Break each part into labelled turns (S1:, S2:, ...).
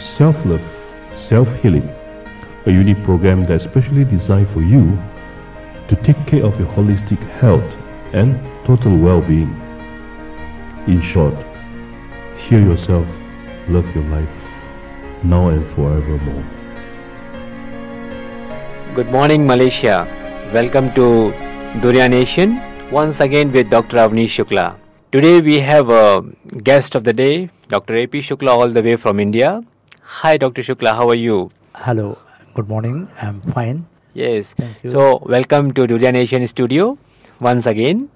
S1: Self-Love, Self-Healing, a unique program that's specially designed for you to take care of your holistic health and total well-being. In short, heal yourself, love your life, now and forevermore.
S2: Good morning, Malaysia. Welcome to Durian Nation, once again with Dr. Avanish Shukla. Today we have a guest of the day, Dr. A.P. Shukla, all the way from India. Hi, Dr. Shukla, how are you?
S3: Hello, good morning. I'm fine.
S2: Yes.
S3: Thank you.
S2: So, welcome to Durian Nation studio once again.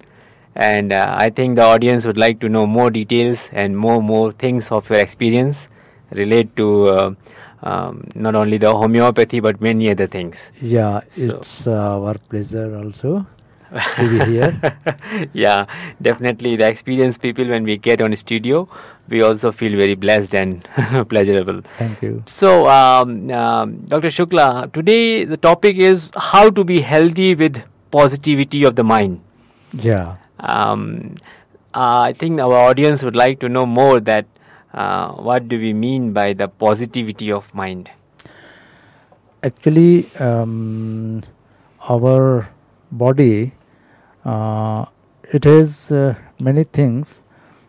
S2: And I think the audience would like to know more details and more things of your experience relate to not only the homeopathy but many other things.
S3: Yeah, it's our pleasure also to be here.
S2: Yeah, definitely the experienced people, when we get on studio, we also feel very blessed and pleasurable.
S3: Thank you.
S2: So, Dr. Shukla, today the topic is how to be healthy with positivity of the mind.
S3: Yeah.
S2: I think our audience would like to know more that what do we mean by the positivity of mind?
S3: Actually, our body, it has many things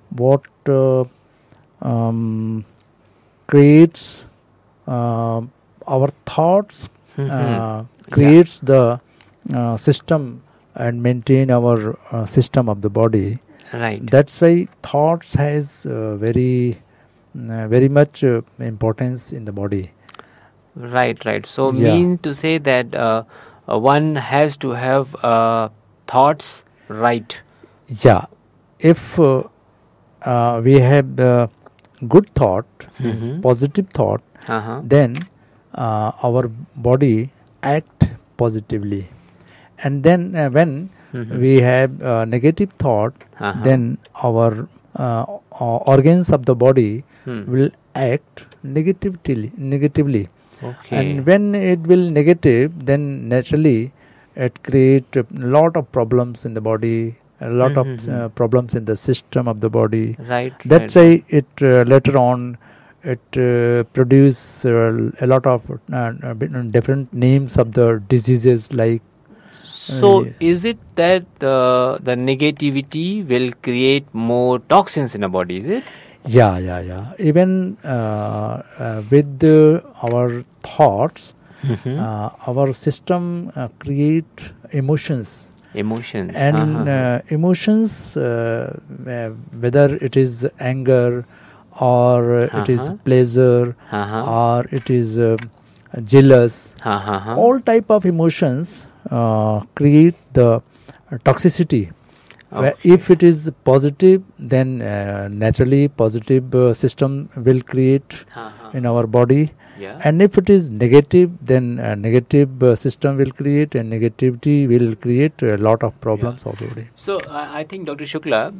S3: what creates our thoughts, creates the system and maintain our system of the body.
S2: Right.
S3: That's why thoughts has very much importance in the body.
S2: Right. So,
S3: Yeah.
S2: mean to say that one has to have thoughts right.
S3: Yeah, if we have good thought, means positive thought, then our body act positively. And then when we have negative thought, then our organs of the body will act negatively.
S2: Okay.
S3: And when it will negative, then naturally it create a lot of problems in the body, a lot of problems in the system of the body.
S2: Right.
S3: That's why it later on it produce a lot of different names of the diseases like.
S2: So, is it that the negativity will create more toxins in the body, is it?
S3: Yeah. Even with our thoughts, our system create emotions. And emotions, whether it is anger or it is pleasure or it is jealous, all type of emotions create the toxicity.
S2: Okay.
S3: If it is positive, then naturally positive system will create in our body.
S2: Yeah.
S3: And if it is negative, then negative system will create, and negativity will create a lot of problems of the body.
S2: So, I think, Dr. Shukla,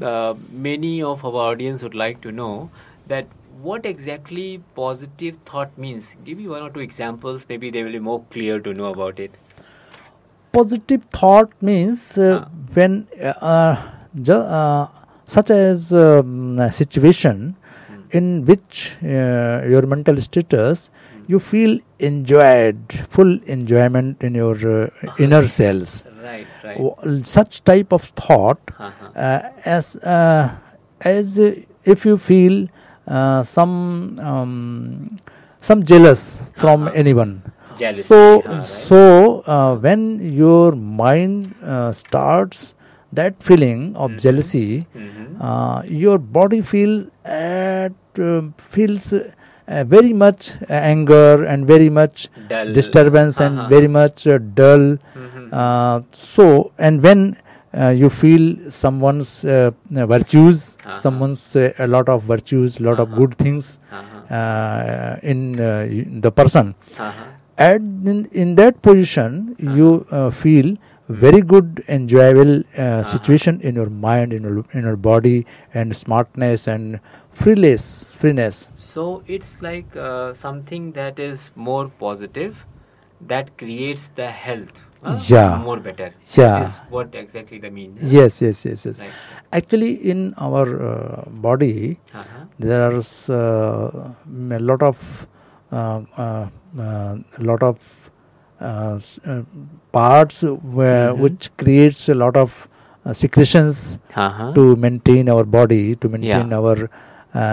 S2: many of our audience would like to know that what exactly positive thought means. Give me one or two examples, maybe they will be more clear to know about it.
S3: Positive thought means when such as a situation in which your mental status, you feel enjoyed, full enjoyment in your inner cells.
S2: Right.
S3: Such type of thought, as if you feel some jealous from anyone.
S2: Jealousy.
S3: So when your mind starts that feeling of jealousy, your body feels very much anger and very much
S2: Dull.
S3: disturbance and very much dull. So, and when you feel someone's virtues, someone's a lot of virtues, lot of good things in the person. And in that position, you feel very good, enjoyable situation in your mind, in your body, and smartness and freeness.
S2: So, it's like something that is more positive, that creates the health. More better.
S3: Yeah.
S2: That is what exactly the mean.
S3: Yes.
S2: Right.
S3: Actually, in our body, there are a lot of lot of parts which creates a lot of secretions to maintain our body, to maintain our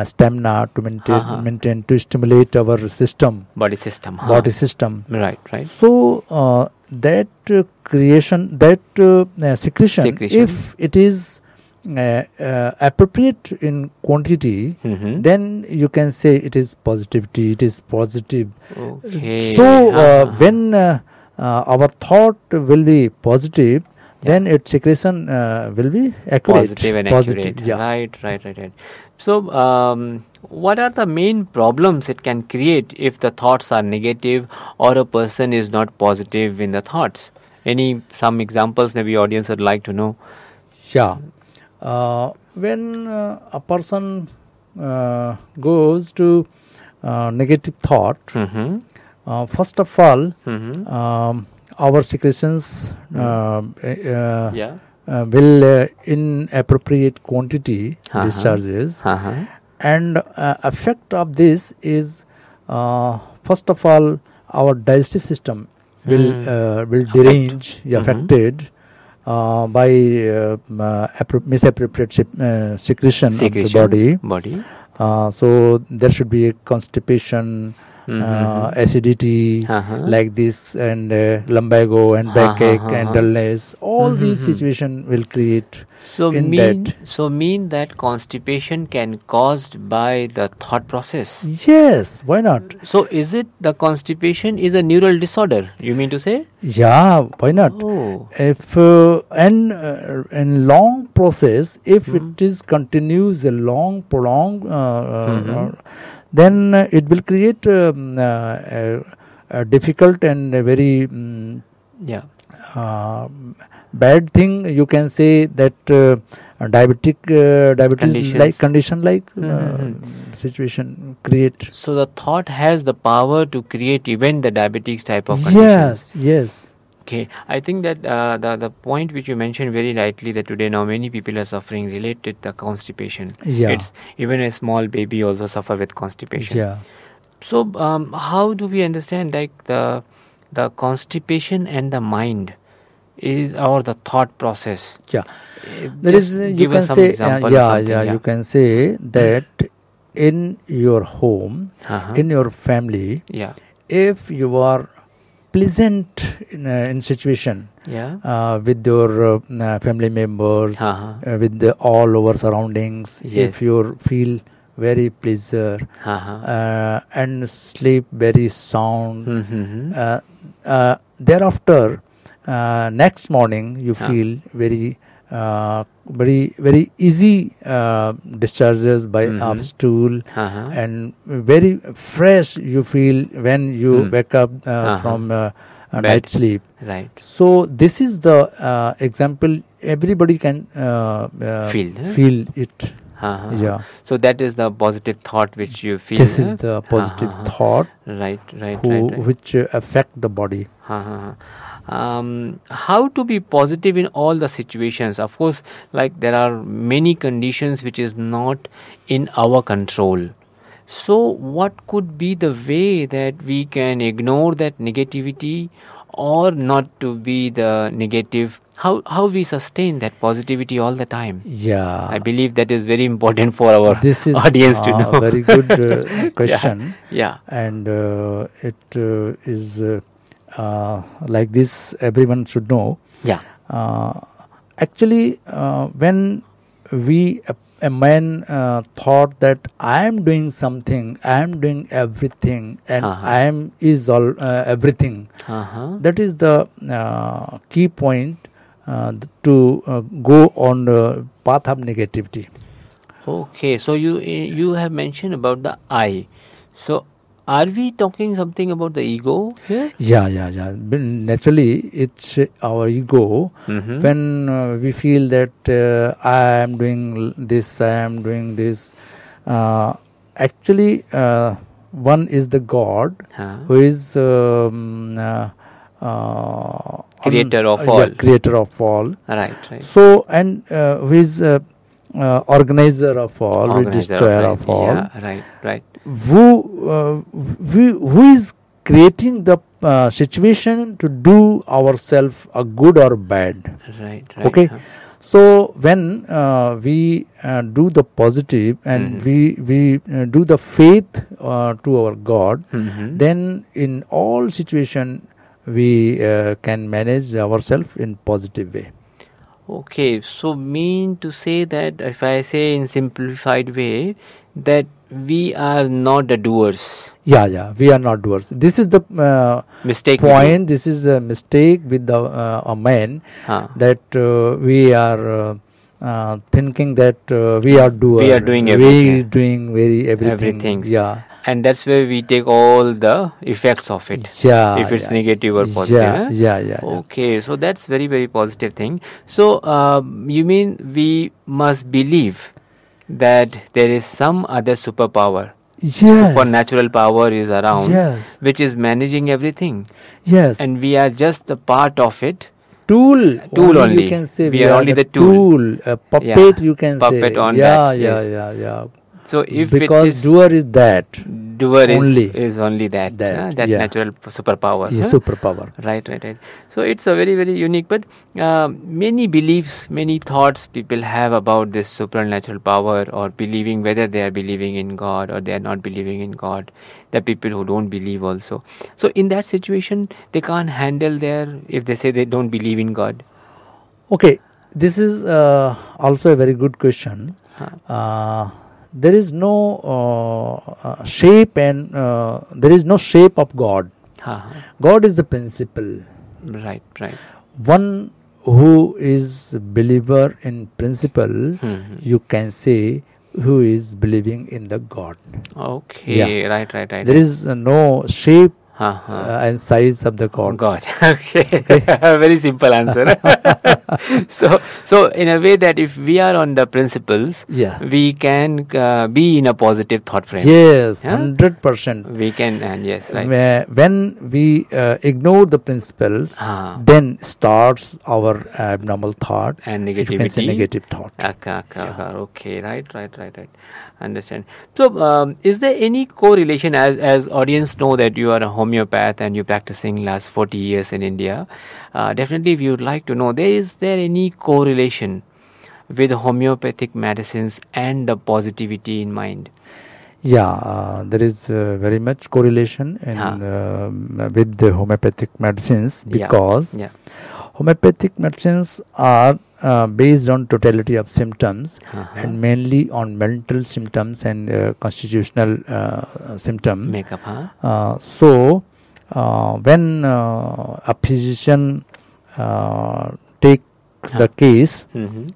S3: stamina, to maintain, to stimulate our system,
S2: body system.
S3: Body system.
S2: Right.
S3: So that creation, that secretion, if it is appropriate in quantity, then you can say it is positivity. It is positive.
S2: Okay.
S3: So when our thought will be positive, then its secretion will be accurate.
S2: Positive and accurate.
S3: Yeah.
S2: Right. So, what are the main problems it can create if the thoughts are negative or a person is not positive in the thoughts? Some examples maybe audience would like to know.
S3: Yeah. When a person goes to negative thought, first of all, our secretions will inappropriate quantity discharges, and effect of this is first of all our digestive system will derange, affected by misappropriate secretion of the body. So there should be a constipation, acidity, like this, and lumbago and backache and dullness. All these situations will create.
S2: So mean that constipation can caused by the thought process.
S3: Yes, why not?
S2: So is it the constipation is a neural disorder? You mean to say?
S3: Yeah, why not?
S2: Oh.
S3: If in long process, if it is continues a long prolonged, then it will create a difficult and a very bad thing. You can say that diabetes condition like situation create.
S2: So the thought has the power to create even the diabetes type of condition.
S3: Yes.
S2: Okay, I think that the point which you mentioned very rightly, that today now many people are suffering related to constipation. It's even a small baby also suffer with constipation. So how do we understand like the constipation and the mind is, or the thought process?
S3: There is, you can say, you can say that in your home, in your family, if you are pleasant in situation with your family members, with the all over surroundings, if you feel very pleasure and sleep very sound, thereafter next morning you feel very very easy discharges by of stool, and very fresh you feel when you wake up from night sleep.
S2: Right.
S3: So this is the example everybody can feel it.
S2: So that is the positive thought which you feel.
S3: This is the positive thought,
S2: right.
S3: which affect the body.
S2: How to be positive in all the situations? Of course, like there are many conditions which is not in our control. So what could be the way that we can ignore that negativity or not to be the negative? How we sustain that positivity all the time? I believe that is very important for our audience to know.
S3: Very good question.
S2: And
S3: it is like this, everyone should know. Actually, when a man thought that I am doing something, I am doing everything, and I am is all everything. That is the key point to go on the path of negativity.
S2: Okay, so you have mentioned about the I. So are we talking something about the ego here?
S3: Naturally, it's our ego. When we feel that I am doing this, actually, one is the God who is
S2: creator of all.
S3: Creator of all.
S2: Right.
S3: So, and who is organizer of all, destroyer of all.
S2: Right.
S3: who is creating the situation to do ourselves a good or bad.
S2: Right.
S3: Okay. So when we do the positive and we do the faith to our God, then in all situation we can manage ourselves in positive way.
S2: Okay, so mean to say that, if I say in simplified way, that we are not the doers.
S3: Yeah, we are not doers. This is the
S2: Mistake
S3: point. This is a mistake with the a man, that we are thinking that we are doers.
S2: We are doing
S3: We
S2: everything.
S3: doing everything. Yeah.
S2: And that's where we take all the effects of it.
S3: Yeah.
S2: If it's
S3: yeah.
S2: negative or positive.
S3: Yeah.
S2: Okay, so that's very, very positive thing. So you mean we must believe that there is some other superpower,
S3: Yes.
S2: supernatural power is around,
S3: Yes.
S2: which is managing everything,
S3: Yes.
S2: and we are just the part of it.
S3: Tool only. You
S2: only.
S3: can say
S2: We are only the
S3: tool. A puppet. You can say.
S2: Puppet on
S3: yeah,
S2: that,
S3: yeah,
S2: yes.
S3: yeah.
S2: So if
S3: Because
S2: it is
S3: doer is that.
S2: doer
S3: only.
S2: is only that
S3: Yeah.
S2: natural superpower.
S3: Yeah, superpower.
S2: Right. So it's a very, very unique, but many beliefs, many thoughts people have about this supernatural power, or believing, whether they are believing in God or they are not believing in God. There are people who don't believe also. So in that situation, they can't handle if they say they don't believe in God.
S3: Okay, this is also a very good question. There is no shape, and there is no shape of God. God is the principle.
S2: Right.
S3: One who is believer in principle, you can say, who is believing in the God.
S2: Okay,
S3: Yeah.
S2: right.
S3: There is no shape and size of the God.
S2: Okay. Very simple answer. So in a way that if we are on the principles, we can be in a positive thought frame.
S3: Yes, 100%.
S2: We can, and yes, right.
S3: When we ignore the principles, then starts our abnormal thought
S2: and
S3: negativity. You can say negative thought.
S2: Okay, right. Understand. So, is there any correlation, as audience know that you are a homeopath and you're practicing last 40 years in India? Definitely, if you would like to know, is there any correlation with homeopathic medicines and the positivity in mind?
S3: Yeah, there is very much correlation with the homeopathic medicines, because homeopathic medicines are based on totality of symptoms and mainly on mental symptoms and constitutional symptom.
S2: Makeup,
S3: so when a physician take the case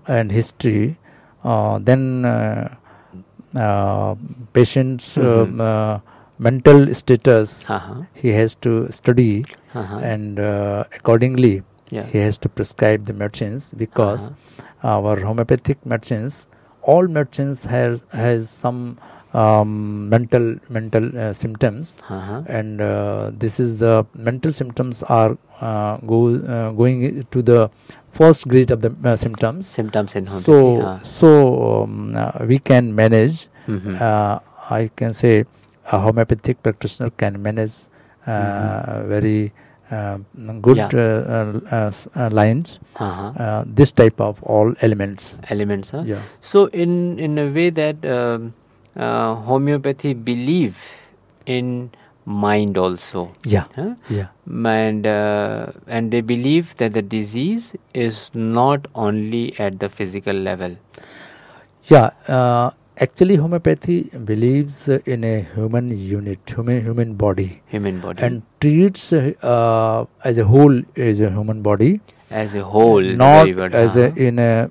S3: and history, then patient's mental status he has to study, and accordingly he has to prescribe the medicines, because our homeopathic medicines, all medicines has some mental symptoms, and this is the mental symptoms are going to the first grade of the symptoms
S2: in homeopathy.
S3: So we can manage. I can say a homeopathic practitioner can manage very good lines, this type of all elements. Yeah.
S2: So in a way that homeopathy believe in mind also. And they believe that the disease is not only at the physical level.
S3: Actually, homeopathy believes in a human unit, human body, and treats as a whole as a human body.
S2: As a whole,
S3: not as in a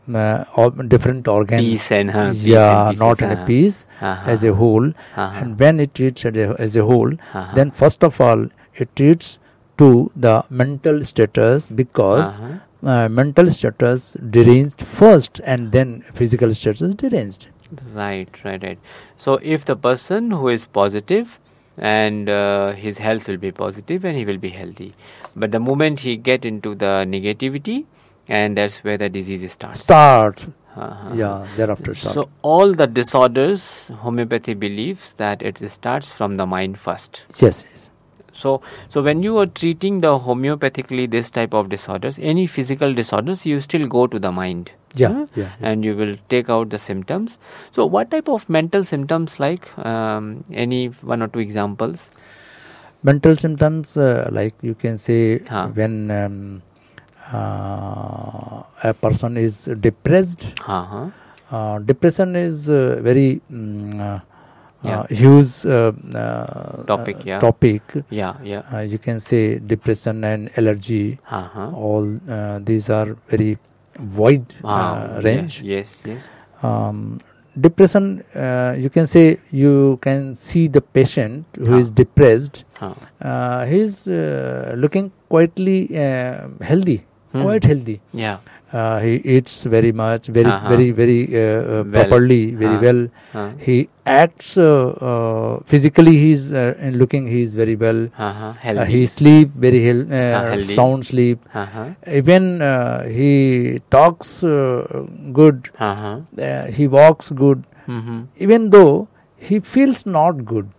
S3: different organs.
S2: Piece and
S3: not in a piece, as a whole. And when it treats as a whole, then first of all it treats to the mental status, because mental status deranged first, and then physical status deranged.
S2: Right. So if the person who is positive, and his health will be positive and he will be healthy, but the moment he get into the negativity, and that's where the disease starts.
S3: Yeah, thereafter start.
S2: So all the disorders, homeopathy believes that it starts from the mind first.
S3: Yes.
S2: So when you are treating the homeopathically this type of disorders, any physical disorders, you still go to the mind.
S3: Yeah.
S2: And you will take out the symptoms. So what type of mental symptoms, like any one or two examples?
S3: Mental symptoms, like you can say, when a person is depressed. Depression is very huge
S2: topic.
S3: You can say depression and allergy. All these are very wide range.
S2: Yes.
S3: Depression, you can say, you can see the patient who is depressed. He is looking quietly healthy, quite healthy. He eats very much, very properly, very well. He acts physically. He is looking. He is very well. He sleep very sound sleep. Even he talks good. He walks good. Even though he feels not good,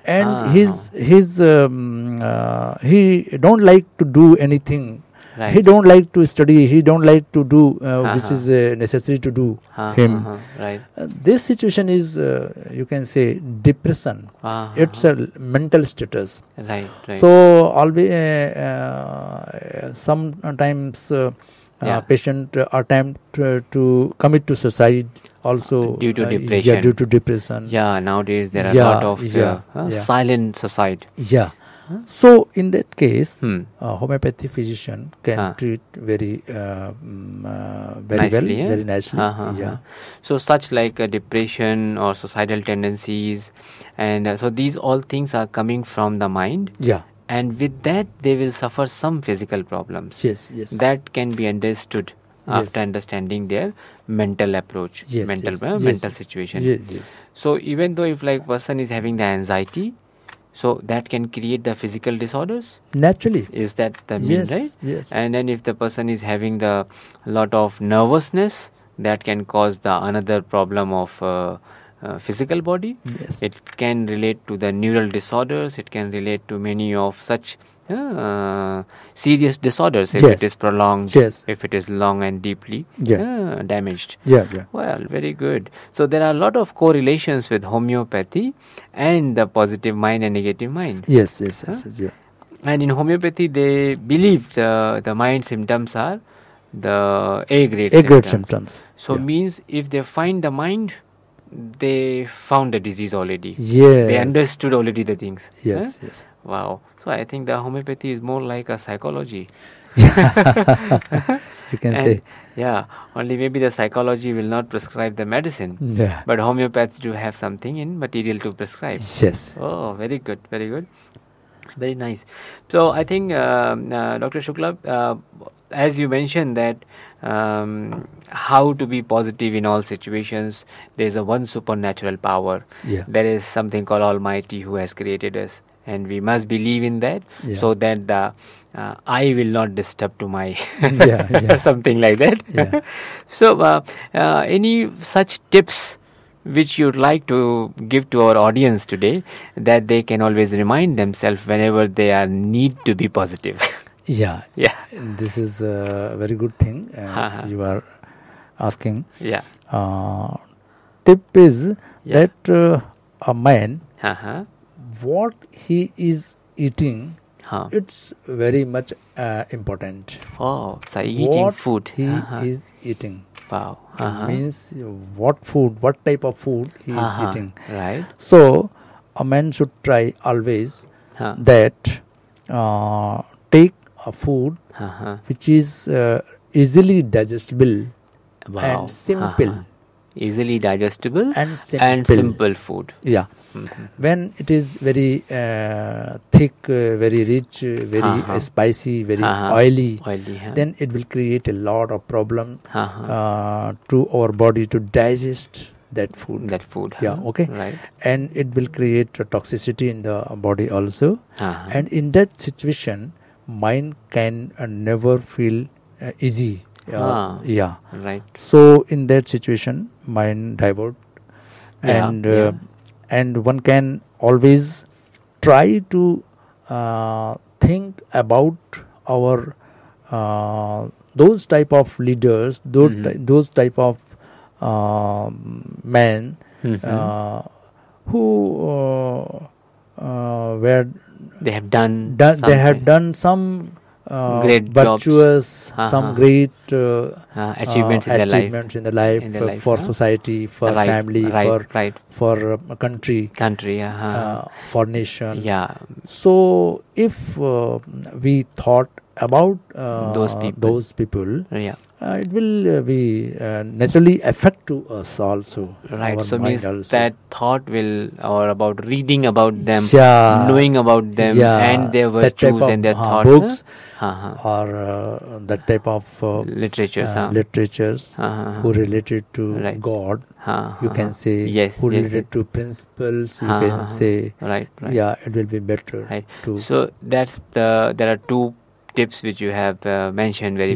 S3: and he don't like to do anything.
S2: Right.
S3: He don't like to study. He don't like to do which is necessary to do him.
S2: Right.
S3: This situation is, you can say, depression. It's a mental status.
S2: Right.
S3: So always, sometimes patient attempt to commit to suicide. Also
S2: due to depression.
S3: Due to depression.
S2: Nowadays there are a lot of silent suicide. So in that case, homeopathy physician can treat very nicely,
S3: well, very nicely.
S2: So such like depression or suicidal tendencies, and so these all things are coming from the mind. And with that they will suffer some physical problems.
S3: Yes.
S2: That can be understood after understanding their mental approach, mental situation. So even though if like person is having the anxiety, so that can create the physical disorders.
S3: Naturally.
S2: Is that the mean, right?
S3: Yes.
S2: And then if the person is having the lot of nervousness, that can cause the another problem of physical body. It can relate to the neural disorders. It can relate to many of such serious disorders if it is prolonged, if it is long and deeply damaged. Well, very good. So there are a lot of correlations with homeopathy and the positive mind and negative mind.
S3: Yes.
S2: And in homeopathy they believe the mind symptoms are the A-grade symptoms. So means if they find the mind, they found the disease already. They understood already the things.
S3: Yes.
S2: Wow. So I think the homeopathy is more like a psychology.
S3: You can say.
S2: Only maybe the psychology will not prescribe the medicine. But homeopaths do have something in material to prescribe. Oh, very good. Very nice. So I think Dr. Shukla, as you mentioned that how to be positive in all situations, there is a one supernatural power. There is something called Almighty who has created us, and we must believe in that, so that the I will not disturb to my something like that. So any such tips which you'd like to give to our audience today, that they can always remind themselves whenever they are need to be positive?
S3: This is a very good thing you are asking. Tip is that a man, what he is eating, it's very much important.
S2: So eating
S3: what
S2: food
S3: he is eating.
S2: Wow.
S3: Means what type of food he is eating.
S2: Right.
S3: So a man should try always that take a food which is easily digestible and simple.
S2: Easily digestible
S3: and
S2: simple food.
S3: When it is very thick, very rich, very spicy, very oily, then it will create a lot of problem to our body to digest that food.
S2: Right.
S3: And it will create a toxicity in the body also. And in that situation, mind can never feel easy. Yeah.
S2: Right.
S3: So in that situation, mind divert,
S2: Yeah,
S3: and
S2: yeah.
S3: and one can always try to think about our those type of leaders, those type of men who were
S2: They have done
S3: they
S2: something.
S3: have done some
S2: Great
S3: virtuous,
S2: jobs.
S3: some great
S2: Achievements in their life.
S3: achievements in the life,
S2: In their life,
S3: for
S2: huh?
S3: society, for
S2: Right,
S3: family,
S2: right.
S3: for a country,
S2: Country.
S3: for nation.
S2: Yeah.
S3: So if we thought about
S2: Those people. Yeah.
S3: it will be naturally affect to us also.
S2: Right.
S3: Our
S2: So
S3: mind
S2: means
S3: also.
S2: that thought will, or about reading about them,
S3: Yeah.
S2: knowing about them,
S3: Yeah.
S2: and their
S3: That type
S2: virtues
S3: of,
S2: and their thoughts.
S3: books,
S2: Huh?
S3: or that type of
S2: Literatures.
S3: literatures who related to
S2: Right.
S3: God, you can say,
S2: Yes.
S3: who
S2: yes,
S3: related
S2: yes.
S3: to principles, you can say,
S2: Right.
S3: yeah, it will be better
S2: Right.
S3: to
S2: So there are two tips which you have mentioned very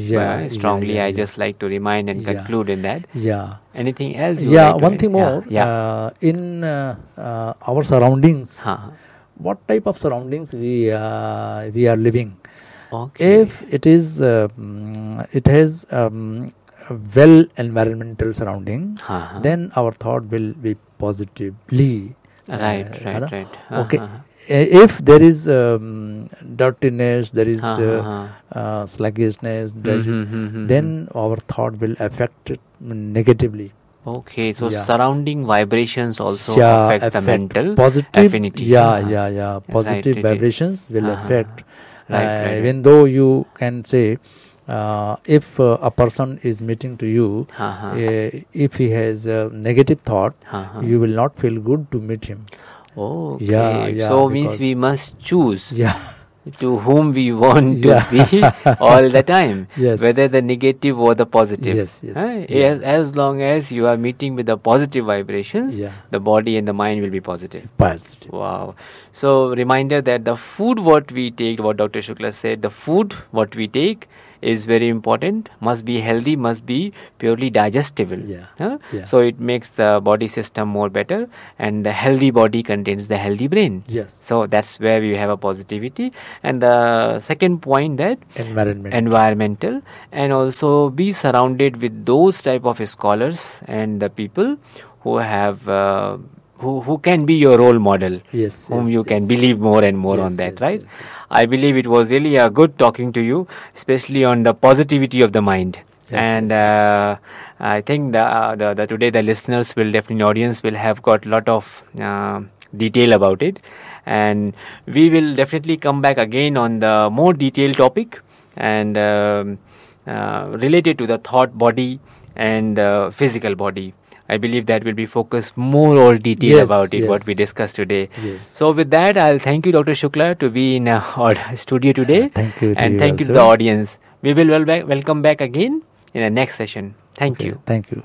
S2: strongly. I just like to remind and conclude in that.
S3: Yeah.
S2: Anything else? You would like to
S3: One
S2: add?
S3: thing more.
S2: Yeah.
S3: In our surroundings,
S2: Huh.
S3: what type of surroundings we are living?
S2: Okay.
S3: If it is, it has a well environmental surrounding, then our thought will be positively.
S2: Right.
S3: Okay. If there is dirtiness, there is sluggishness, then our thought will affect it negatively.
S2: Okay, so
S3: Yeah.
S2: surrounding vibrations also
S3: Yeah,
S2: affect the mental
S3: positive
S2: affinity.
S3: Yeah. Positive
S2: Right.
S3: vibrations will affect.
S2: Right.
S3: Even though you can say, if a person is meeting to you, if he has a negative thought, you will not feel good to meet him.
S2: Okay.
S3: Yeah,
S2: So means
S3: because-
S2: we must choose
S3: Yeah.
S2: to whom we want to be all the time,
S3: Yes.
S2: whether the negative or the positive.
S3: Yes. Yeah.
S2: As long as you are meeting with the positive vibrations,
S3: Yeah.
S2: the body and the mind will be positive.
S3: Positive.
S2: Wow. So reminder that the food what we take, what Dr. Shukla said, the food what we take is very important, must be healthy, must be purely digestible.
S3: Yeah.
S2: So it makes the body system more better, and the healthy body contains the healthy brain.
S3: Yes.
S2: So that's where we have a positivity. And the second point, that environmental, and also be surrounded with those type of scholars and the people who have who can be your role model, whom you can believe more and more on that, right? Yes. I believe it was really a good talking to you, especially on the positivity of the mind. And I think the today the listeners will definitely, audience will have got lot of detail about it, and we will definitely come back again on the more detailed topic and related to the thought body and physical body. I believe that will be focused more or detail about it, what we discussed today.
S3: Yes.
S2: So with that, I'll thank you, Dr. Shukla, to be in our studio today.
S3: Thank you.
S2: And thank you to the audience. We will welcome back again in the next session. Thank you.
S3: Thank you.